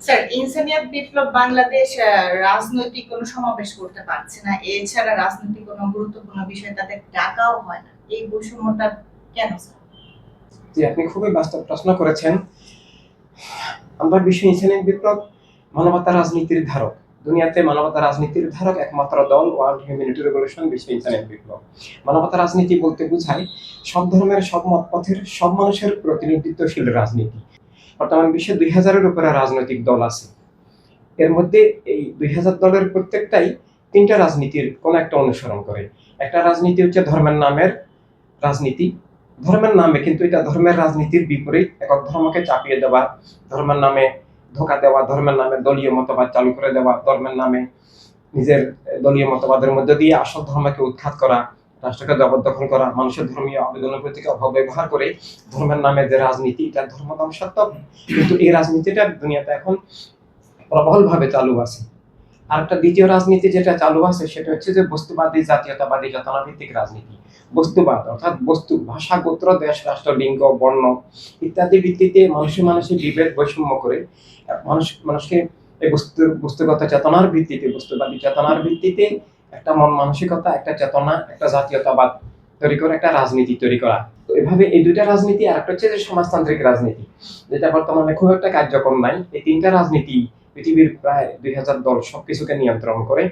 Sir, Insaniyat বিপ্লব বাংলাদেশ রাজনৈতিক কোনো সমাবেশ করতে পারছে না। এছাড়া রাজনৈতিক কোনো গুরুত্বপূর্ণ বিষয় তাদের ডাকাও হয় না। এই বৈষম্যটা কেন স্যার? জি, আপনি খুবই বাস্তব প্রশ্ন করেছেন। আমরা বিশ্ব ইনসানিয়াত বিপ্লব মানবতা রাজনীতির ধারক। দুনিয়াতে মানবতা রাজনীতির ধারক একমাত্র দল ওয়ার্ল্ড হিউম্যানিটি রেভলিউশন বিশ্ব ইনসানিয়াত বিপ্লব। মানবতা রাজনীতি বলতে বোঝায় সব ধর্মের, সব মতপথের, সব মানুষের প্রতিনিধিত্বশীল রাজনীতি। বর্তমান বিশ্বে 2000-এর উপরে রাজনৈতিক দল আছে। এর মধ্যে এই 2000 দলের প্রত্যেকটাই তিনটা রাজনীতির কোন একটা অনুসরণ করে। একটা রাজনীতি হচ্ছে ধর্মের নামের রাজনীতি। ধর্মের নামে, কিন্তু এটা ধর্মের রাজনীতির বিপরীত। একক ধর্মকে চাপিয়ে দেওয়া, ধর্মের নামে ধোঁকা দেওয়া, ধর্মের নামে দলীয় মতবাদ চালু করে দেওয়া, ধর্মের নামে নিজের দলীয় মতবাদের মধ্যে দিয়ে আসল ধর্মকে উৎখাত করা, রাষ্ট্রকে জবরদখল করা, মানুষের ধর্মীয় আবেদনের প্রতি অপব্যবহার করে ধর্মের নামে যে রাজনীতি, এটা ধর্ম ধ্বংসাত্মক। কিন্তু এই রাজনীতিটা দুনিয়াতে এখন প্রবলভাবে চালু আছে। আরেকটা দ্বিতীয় রাজনীতি যেটা চালু আছে সেটা হচ্ছে যে বস্তুবাদী, জাতীয়তাবাদী, চেতনাভিত্তিক রাজনীতি। বস্তুবাদ অর্থাৎ বস্তু, ভাষা, গোত্র, দেশ, রাষ্ট্র, লিঙ্গ, বর্ণ ইত্যাদি ভিত্তিতে মানুষের বিভেদ বৈষম্য করে মানুষকে এই বস্তুগত চেতনার ভিত্তিতে, বস্তুবাদী চেতনার ভিত্তিতে একটা মন মানসিকতা, একটা চেতনা, একটা জাতীয়তাবাদ তৈরি করে একটা রাজনীতি তৈরি করা। তো এভাবে এই দুইটা রাজনীতি, আর একটা হচ্ছে যে সমাজতান্ত্রিক রাজনীতি, যেটা বর্তমানে খুব একটা কার্যকর নাই। এই তিনটা রাজনীতি পৃথিবীর প্রায় 2000 দল সবকিছুকে নিয়ন্ত্রণ করে।